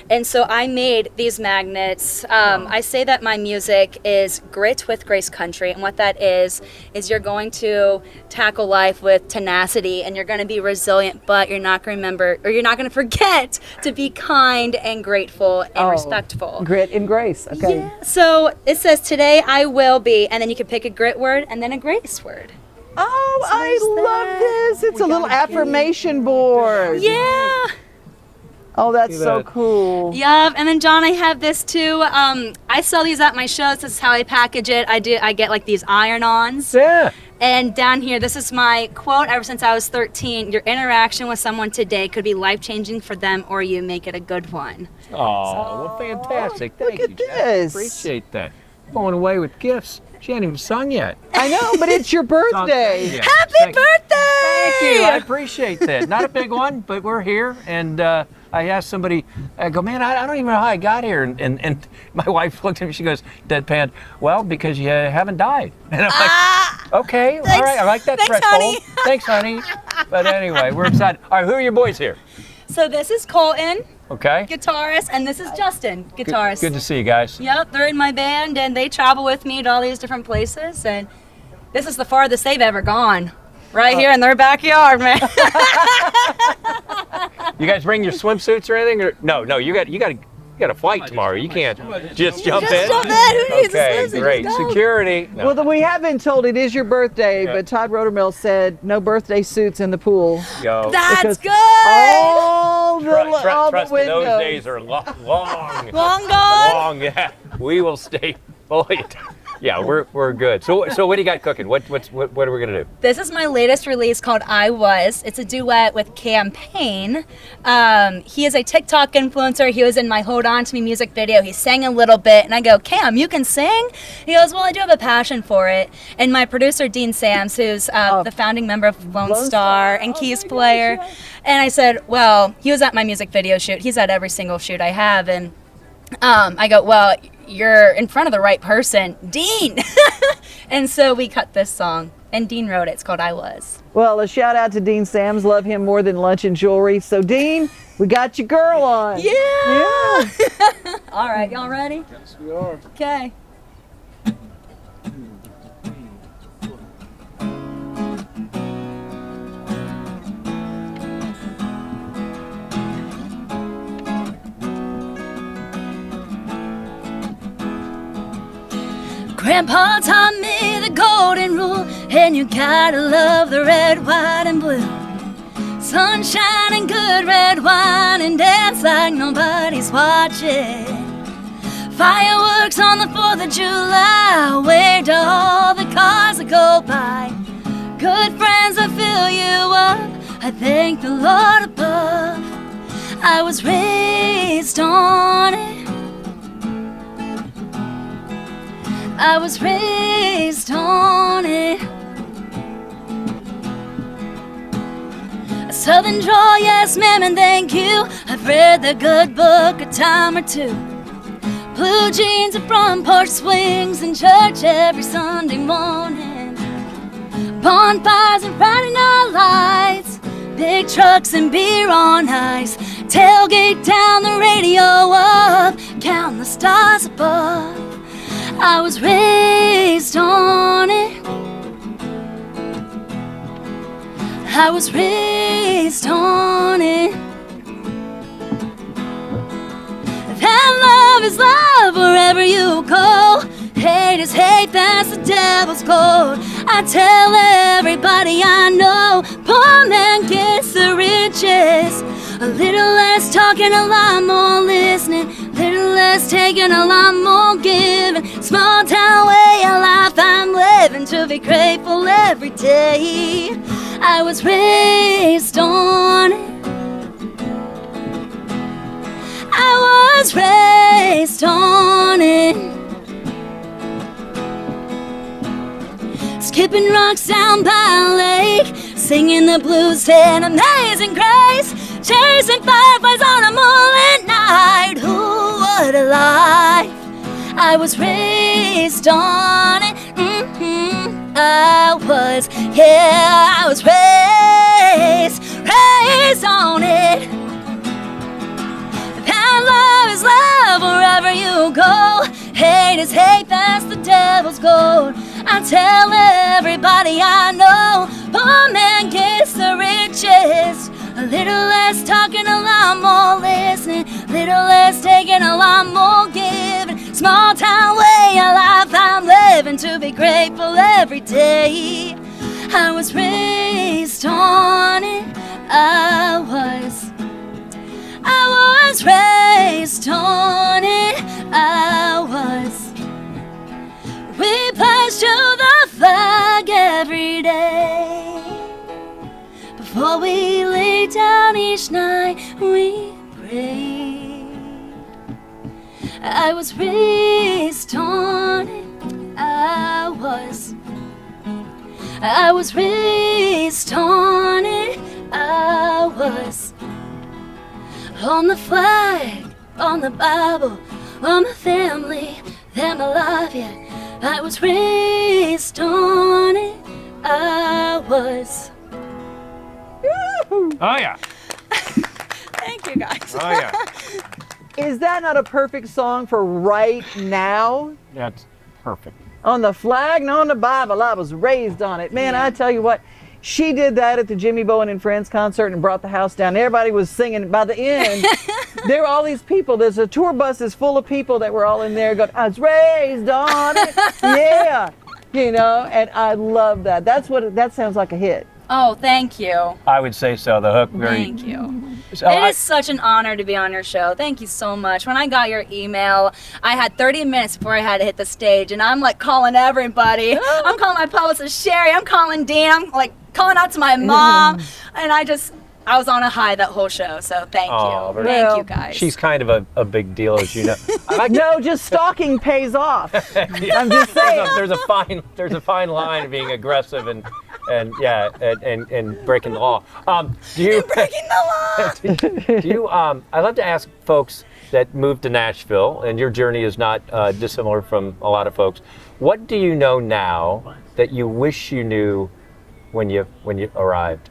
And so I made these magnets. I say that my music is grit with grace country, and what that is you're going to tackle life with tenacity, and you're going to be resilient, but you're not going to forget to be kind and grateful and respectful. Grit and grace. Okay. Yeah. So it says, today I will be, and then you can pick a grit word and then a grace word. Oh, I love this. It's a little affirmation board. Yeah. Oh, that's so cool. Yeah, and then John, I have this too. I sell these at my shows. This is how I package it. I get like these iron-ons. Yeah. And down here, this is my quote ever since I was 13. Your interaction with someone today could be life-changing for them, or you make it a good one. Oh, well, fantastic. Thank you, at Jess. this. Appreciate that. Going away with gifts. She ain't even sung yet. I know, but it's your birthday. Yeah. Happy birthday! Thank you. I appreciate that. Not a big one, but we're here. And I asked somebody, I go, man, I don't even know how I got here. And my wife looked at me, she goes, deadpan, well, because you haven't died. And I'm like, okay, all right, I like that Thanks, threshold. honey. Thanks, honey. But anyway, we're excited. All right, who are your boys here? So this is Colton, Okay. guitarist, and this is Justin, guitarist. Good to see you guys. Yep, they're in my band, and they travel with me to all these different places, and this is the farthest they've ever gone. Right here in their backyard, man. You guys bring your swimsuits or anything? Or, no, you got a flight tomorrow. You can't just jump in. Jump in. Who needs Okay, a swimsuit? great. Just go. Security. No. Well, then we have been told it is your birthday, but Todd Rodermill said no birthday suits in the pool. Yo. That's good. All the, all Trust the me, windows. those days are long. Long gone. Long, yeah. We will stay fully. Yeah, we're good. So what do you got cooking? What are we gonna do? This is my latest release called I Was. It's a duet with Campaign. He is a TikTok influencer. He was in my Hold On To Me music video. He sang a little bit, and I go, Cam, you can sing? He goes, well, I do have a passion for it. And my producer, Dean Sams, who's the founding member of Lone Star and keys player. And I said, well, he was at my music video shoot. He's at every single shoot I have. And I go, well, you're in front of the right person, Dean. And so we cut this song, and Dean wrote it. It's called I Was. Well, a shout out to Dean Sams. Love him more than lunch and jewelry. So, Dean, we got your girl on. Yeah. All right, y'all ready? Yes, we are. Okay. Grandpa taught me the golden rule, and you gotta love the red, white, and blue. Sunshine and good red wine, and dance like nobody's watching. Fireworks on the 4th of July, wave to all the cars that go by. Good friends that fill you up, I thank the Lord above. I was raised on it. I was raised on it. A Southern drawl, yes ma'am and thank you. I've read the good book a time or two. Blue jeans and front porch swings in church every Sunday morning. Bonfires and Friday night lights, big trucks and beer on ice. Tailgate down, the radio up, count the stars above. I was raised on it. I was raised on it. love is love wherever you go. Hate is hate, that's the devil's code. I tell everybody I know, poor man gets the riches. A little less talking, a lot more listening. Little less taking, a lot more giving. Small town way of life I'm living, to be grateful every day. I was raised on it. I was raised on it. Skipping rocks down by a lake, singing the blues and Amazing Grace, chasing fireflies on a moonlit night. Who would have life? I was raised on it. I was raised on it. And love is love wherever you go. Hate is hate, that's the devil's gold. I tell everybody I know, poor man gets the riches. A little less talking, a lot more listening. Little less taking, a lot more giving. Small town way of life I'm living, to be grateful every day. I was raised on it. I was raised on it. I was. We pledge to the flag every day. Before we lay down each night, we pray. I was raised on it. I was raised on it. I was on the flag, on the Bible, on my family, them I love you. I was raised on it. I was. Oh, yeah. Thank you, guys. Oh, yeah. Is that not a perfect song for right now? That's perfect. On the flag and on the Bible, I was raised on it. Man, I tell you what, she did that at the Jimmy Bowen and Friends concert and brought the house down. Everybody was singing. By the end, there were all these people. There's a tour bus is full of people that were all in there going, I was raised on it. Yeah. You know, and I love that. That sounds like a hit. Oh, thank you. I would say so. The hook, very. Thank you. So It is such an honor to be on your show. Thank you so much. When I got your email, I had 30 minutes before I had to hit the stage, and I'm like calling everybody. I'm calling my publicist, Sherry. I'm calling Dean. I'm like calling out to my mom, and I was on a high that whole show. So thank you. Thank you, guys. She's kind of a big deal, as you know. No, just stalking pays off. Yeah, I'm just saying. There's a fine line of being aggressive and breaking the law. Breaking the law. Do you? I love to ask folks that moved to Nashville, and your journey is not dissimilar from a lot of folks. What do you know now that you wish you knew when you arrived?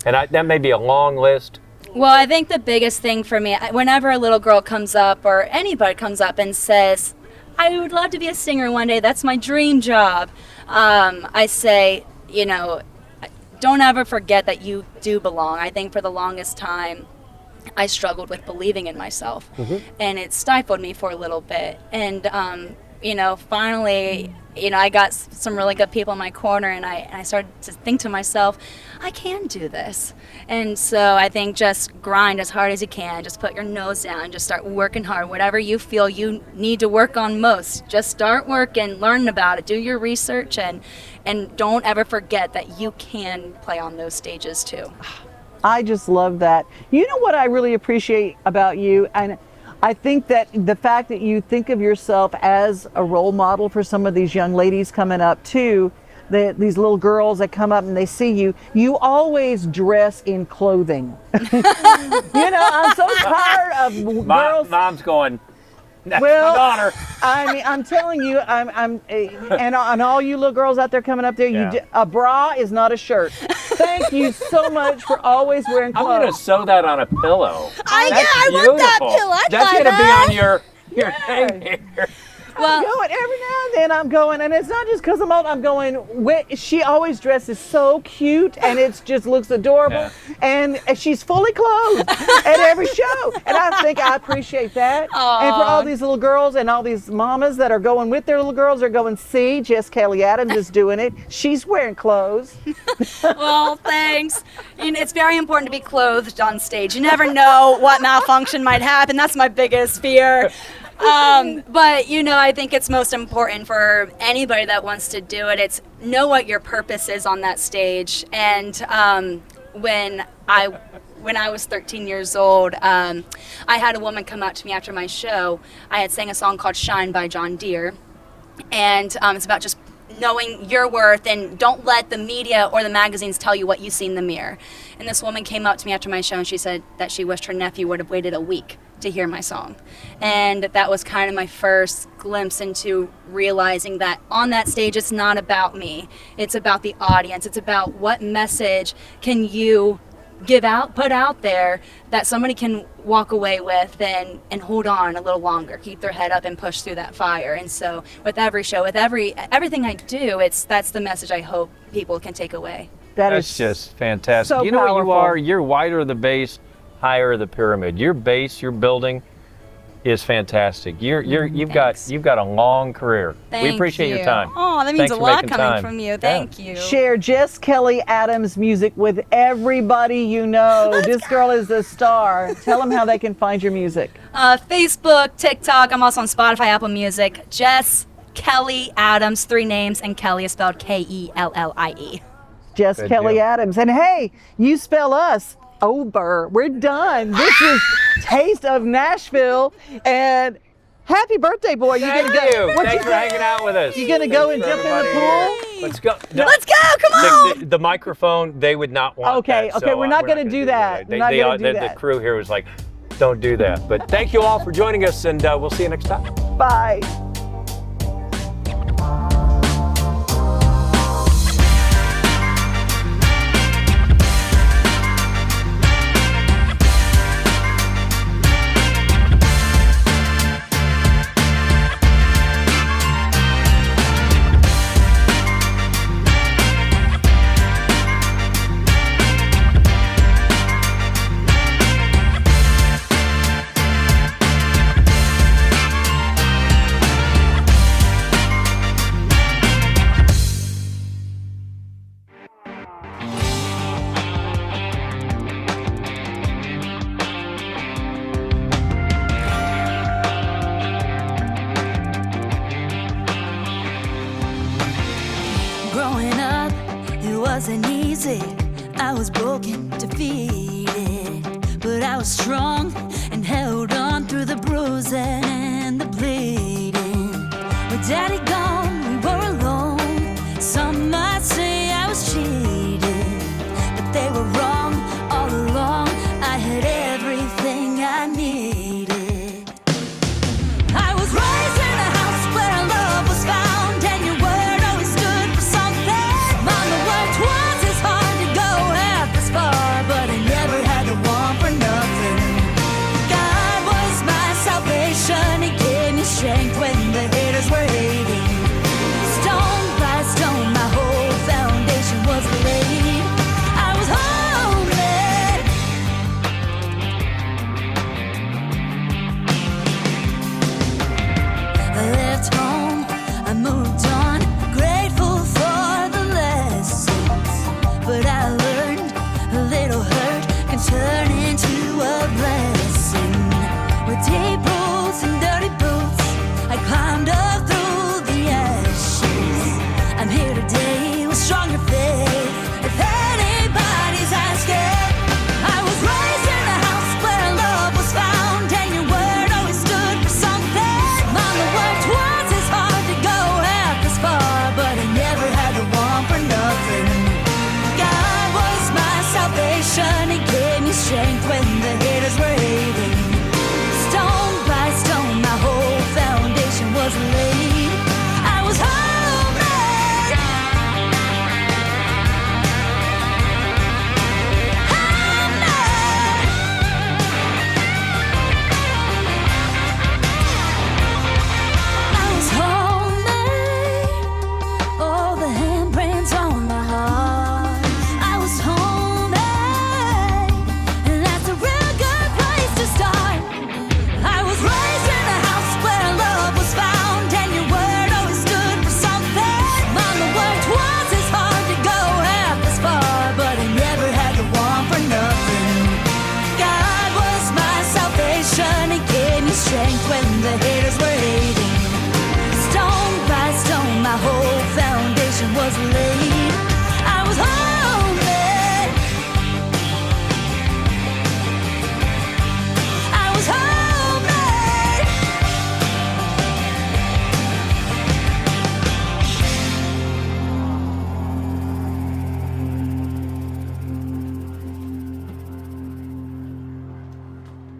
And that may be a long list. Well, I think the biggest thing for me, whenever a little girl comes up or anybody comes up and says, I would love to be a singer one day, that's my dream job, I say, you know, don't ever forget that you do belong. I think for the longest time, I struggled with believing in myself, and it stifled me for a little bit. And, you know, finally, you know, I got some really good people in my corner, and I started to think to myself, I can do this. And so I think just grind as hard as you can. Just put your nose down. Just start working hard. Whatever you feel you need to work on most, just start working, learn about it, do your research, and don't ever forget that you can play on those stages too. I just love that. You know what I really appreciate about you? And I think that the fact that you think of yourself as a role model for some of these young ladies coming up too, these little girls that come up and they see you, you always dress in clothing. You know, I'm so tired of girls. Mom's going, that's well, my daughter. I mean, I'm telling you, and all you little girls out there coming up there, a bra is not a shirt. Thank you so much for always wearing clothes. I'm going to sew that on a pillow. I want that pillow. That's going to be on your thing here. I'm going every now and then. I'm going, and it's not just because I'm old. I'm going. She always dresses so cute, and it just looks adorable. And she's fully clothed at every show, and I think I appreciate that. Aww. And for all these little girls and all these mamas that are going with their little girls, are going. See, Jess Kellie Adams is doing it. She's wearing clothes. Well, thanks. It's very important to be clothed on stage. You never know what malfunction might happen. That's my biggest fear. But I think it's most important for anybody that wants to do it. It's know what your purpose is on that stage. And when I was 13 years old, I had a woman come up to me after my show. I had sang a song called Shine by John Deere. And it's about just knowing your worth, and don't let the media or the magazines tell you what you see in the mirror. And this woman came up to me after my show, and she said that she wished her nephew would have waited a week to hear my song. And that was kind of my first glimpse into realizing that on that stage, it's not about me. It's about the audience. It's about what message can you put out there that somebody can walk away with and hold on a little longer, keep their head up and push through that fire. And so with every show, with everything I do, that's the message I hope people can take away. That's just fantastic. so You know what you powerful. are? You're wider the base, higher the pyramid. Your base, your building is fantastic. You've got a long career. We appreciate your time. Oh, that means Thanks a for lot making coming time. from you. Thank you. Share Jess Kellie Adams music with everybody you know. This girl is a star. Tell them how they can find your music. Facebook, TikTok. I'm also on Spotify, Apple Music. Jess Kellie Adams, 3 names, and Kelly is spelled Kellie. Jess Good Kellie deal. Adams. And hey, you spell us. Ober. We're done. This is Taste of Nashville. And happy birthday, boy. You Thank gonna go? you. Thanks for hanging out with us. You gonna go and jump in the pool? Let's go. Let's go. Come on. The microphone, they would not want Okay, that. okay, so, we're not gonna do that. We're not gonna do that. The crew here was like, don't do that. But thank you all for joining us, and we'll see you next time. Bye. Growing up, it wasn't easy. I was broken, defeated, but I was strong and held on through the bruising and the bleeding. With Daddy gone, we were alone. Some might say I was cheated, but they were wrong all along. I had everything I needed. I was raised in a house where love was found, and your word always stood for something. Mama worked twice as hard to go half as far, but I never had to want for nothing. God was my salvation. He gave me strength when the haters were hating.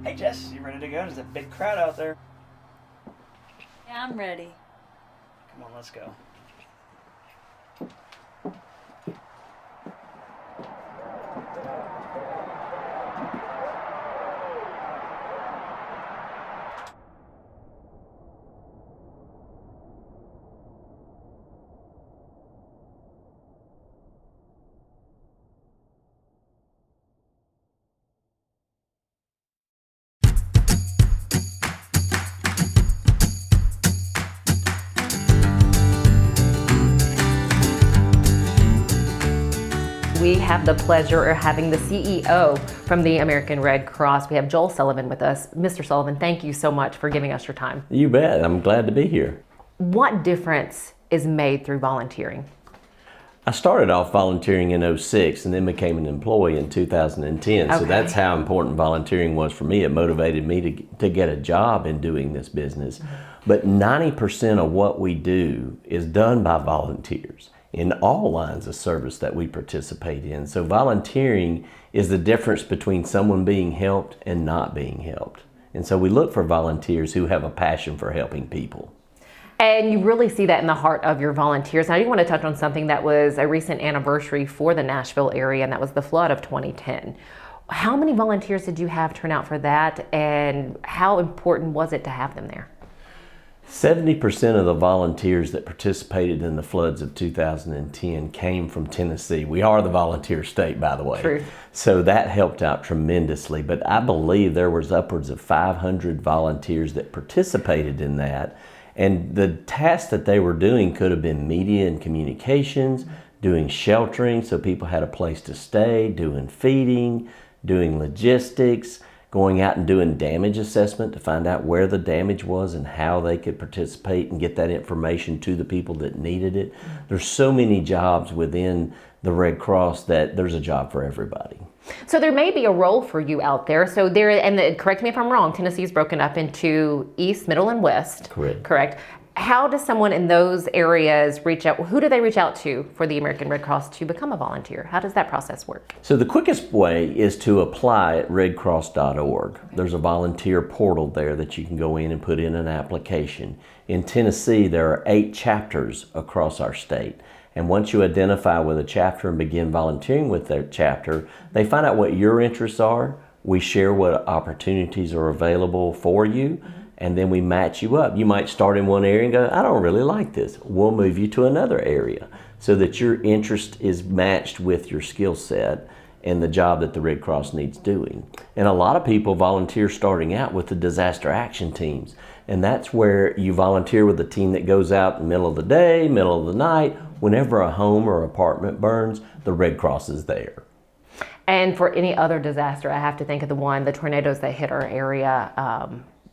Hey Jess, you ready to go? There's a big crowd out there. Yeah, I'm ready. Come on, let's go. We have the pleasure of having the CEO from the American Red Cross. We have Joel Sullivan with us. Mr. Sullivan, thank you so much for giving us your time. You bet. I'm glad to be here. What difference is made through volunteering? I started off volunteering in '06 and then became an employee in 2010. Okay. So that's how important volunteering was for me. It motivated me to get a job in doing this business. But 90% of what we do is done by volunteers in all lines of service that we participate in. So volunteering is the difference between someone being helped and not being helped. And so we look for volunteers who have a passion for helping people. And you really see that in the heart of your volunteers. Now, I do want to touch on something that was a recent anniversary for the Nashville area, and that was the flood of 2010. How many volunteers did you have turn out for that, and how important was it to have them there? 70% of the volunteers that participated in the floods of 2010 came from Tennessee. We are the volunteer state, by the way. True. So that helped out tremendously. But I believe there was upwards of 500 volunteers that participated in that. And the tasks that they were doing could have been media and communications, doing sheltering so people had a place to stay, doing feeding, doing logistics, going out and doing damage assessment to find out where the damage was and how they could participate and get that information to the people that needed it. There's so many jobs within the Red Cross that there's a job for everybody. So there may be a role for you out there. So correct me if I'm wrong, Tennessee is broken up into East, Middle, and West. Correct. How does someone in those areas reach out? Who do they reach out to for the American Red Cross to become a volunteer? How does that process work? So the quickest way is to apply at redcross.org. There's a volunteer portal there that you can go in and put in an application. In Tennessee, there are 8 chapters across our state. And once you identify with a chapter and begin volunteering with that chapter, they find out what your interests are. We share what opportunities are available for you. And then we match you up. You might start in one area and go, I don't really like this. We'll move you to another area so that your interest is matched with your skill set and the job that the Red Cross needs doing. And a lot of people volunteer starting out with the disaster action teams. And that's where you volunteer with a team that goes out in the middle of the day, middle of the night. Whenever a home or apartment burns, the Red Cross is there. And for any other disaster, I have to think of the tornadoes that hit our area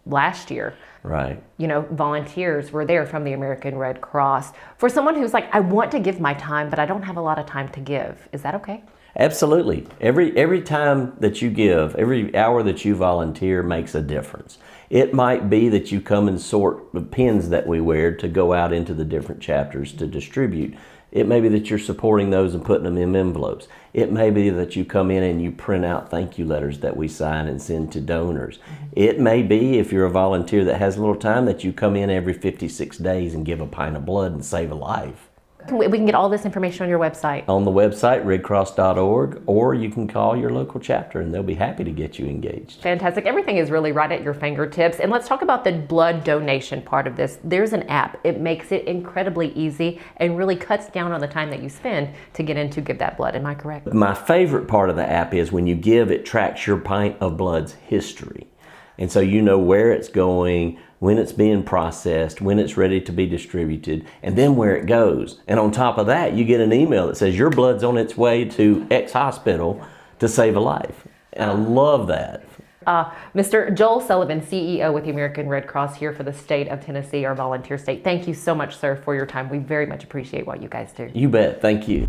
last year. Right. You know, volunteers were there from the American Red Cross. For someone who's like, I want to give my time, but I don't have a lot of time to give, is that okay? Absolutely. Every time that you give, every hour that you volunteer makes a difference. It might be that you come and sort the pins that we wear to go out into the different chapters to distribute. It may be that you're supporting those and putting them in envelopes. It may be that you come in and you print out thank you letters that we sign and send to donors. It may be, if you're a volunteer that has a little time, that you come in every 56 days and give a pint of blood and save a life. We can get all this information on your website. On the website, redcross.org, or you can call your local chapter and they'll be happy to get you engaged. Fantastic. Everything is really right at your fingertips. And let's talk about the blood donation part of this. There's an app. It makes it incredibly easy and really cuts down on the time that you spend to get in to give that blood. Am I correct? My favorite part of the app is when you give, it tracks your pint of blood's history. And so you know where it's going, when it's being processed, when it's ready to be distributed, and then where it goes. And on top of that, you get an email that says your blood's on its way to X hospital to save a life. And I love that. Mr. Joel Sullivan, CEO with the American Red Cross here for the state of Tennessee, our volunteer state. Thank you so much, sir, for your time. We very much appreciate what you guys do. You bet. Thank you.